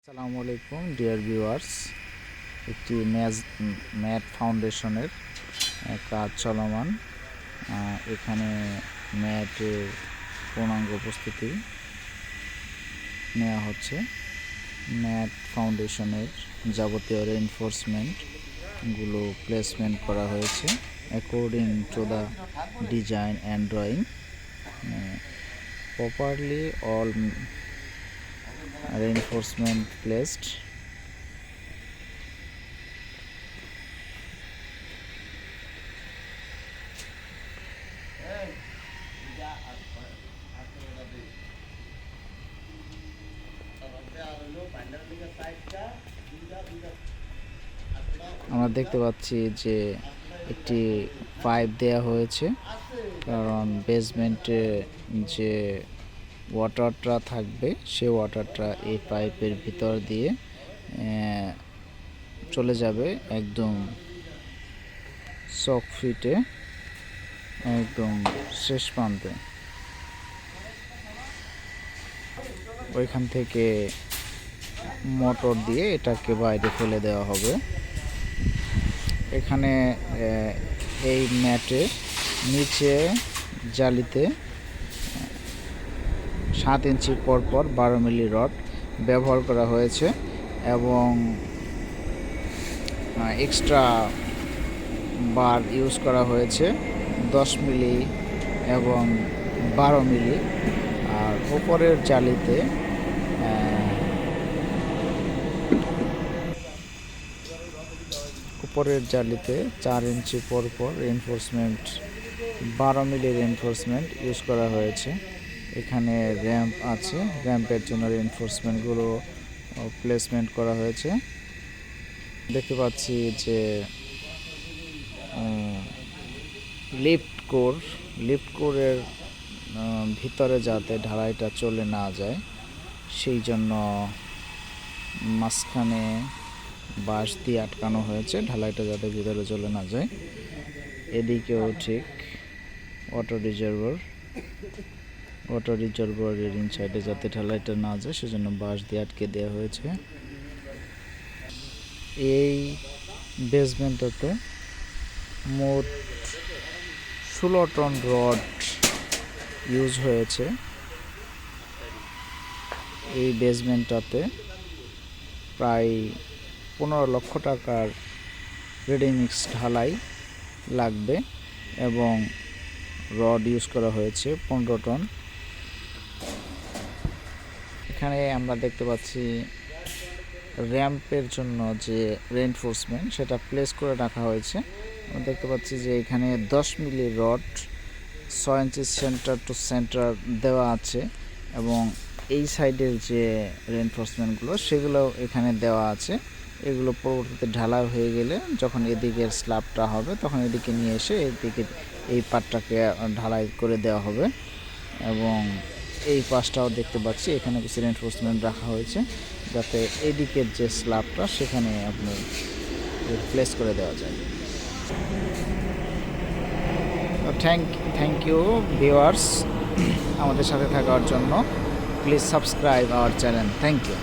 আসসালামু আলাইকুম dear viewers. একটি ম্যাট ফাউন্ডেশনের কাজ চলমান। এখানে ম্যাটের পূর্ণাঙ্গ প্রস্তুতি নেওয়া হচ্ছে। ম্যাট ফাউন্ডেশনের যাবতীয় রেইনফোর্সমেন্টগুলো প্লেসমেন্ট করা হয়েছে according to the design and drawing. Properly all reinforcement placed. আমরা দেখতে পাচ্ছি যে একটি পাইপ দেয়া হয়েছে, কারণ বেসমেন্টে যে ওয়াটারটা থাকবে সে ওয়াটারটা এই পাইপের ভিতর দিয়ে চলে যাবে একদম চক ফিটে, একদম শেষ প্রান্তে। ওইখান থেকে মোটর দিয়ে এটাকে বাইরে ফেলে দেওয়া হবে। এখানে এই ম্যাটে নিচে জালিতে 7 ইঞ্চি পরপর 12 মিলি রড ব্যবহার করা হয়েছে এবং এক্সট্রা বার ইউজ করা হয়েছে 10 মিলি এবং 12 মিলি। আর উপরের জালিতে উপরের জালিতে 4 ইঞ্চি পরপর রেইনফোর্সমেন্ট 12 মিলি রেইনফোর্সমেন্ট ইউজ করা হয়েছে। এখানে র্যাম্প আছে, র্যাম্পের জন্য রেইনফোর্সমেন্টগুলো প্লেসমেন্ট করা হয়েছে। দেখতে পাচ্ছি যে লিফট কোরের ভিতরে যাতে ঢালাইটা চলে না যায় সেই জন্য মাঝখানে বাঁশ দিয়ে আটকানো হয়েছে, ঢালাইটা যাতে ভিতরে চলে না যায়। এদিকেও ঠিক ওয়াটার রিজার্ভারের ইনসাইডে যাতে ঢালাইটা না যায় সেজন্য বাঁশ দিয়ে আটকে দেওয়া হয়েছে। এই বেসমেন্টটাতে মোট 16 টন রড ইউজ হয়েছে। এই বেসমেন্টটাতে প্রায় 15 লক্ষ টাকার রেডিমিক্স ঢালাই লাগবে এবং রড ইউজ করা হয়েছে 15 টন। এখানে আমরা দেখতে পাচ্ছি র্যাম্পের জন্য যে রেইনফোর্সমেন্ট সেটা প্লেস করে রাখা হয়েছে। আমরা দেখতে পাচ্ছি যে এখানে 10 মিলি রড 6 ইঞ্চি সেন্টার টু সেন্টার দেওয়া আছে এবং এই সাইডের যে রেইনফোর্সমেন্টগুলো সেগুলো এখানে দেওয়া আছে। এগুলো পরবর্তীতে ঢালাই হয়ে গেলে যখন এদিকের স্ল্যাবটা হবে তখন এদিকে নিয়ে এসে এদিকে এই পাটটাকে ঢালাই করে দেওয়া হবে। এবং এই পাশটাও দেখতে পাচ্ছি এখানে কিছু রেইনফোর্সমেন্ট রাখা হয়েছে যাতে এদিকের যে স্ল্যাবটা সেখানে আপনি প্লেস করে দেওয়া যায়। থ্যাংক ইউ ভিউয়ার্স আমাদের সাথে থাকার জন্য। Please subscribe our channel. Thank you.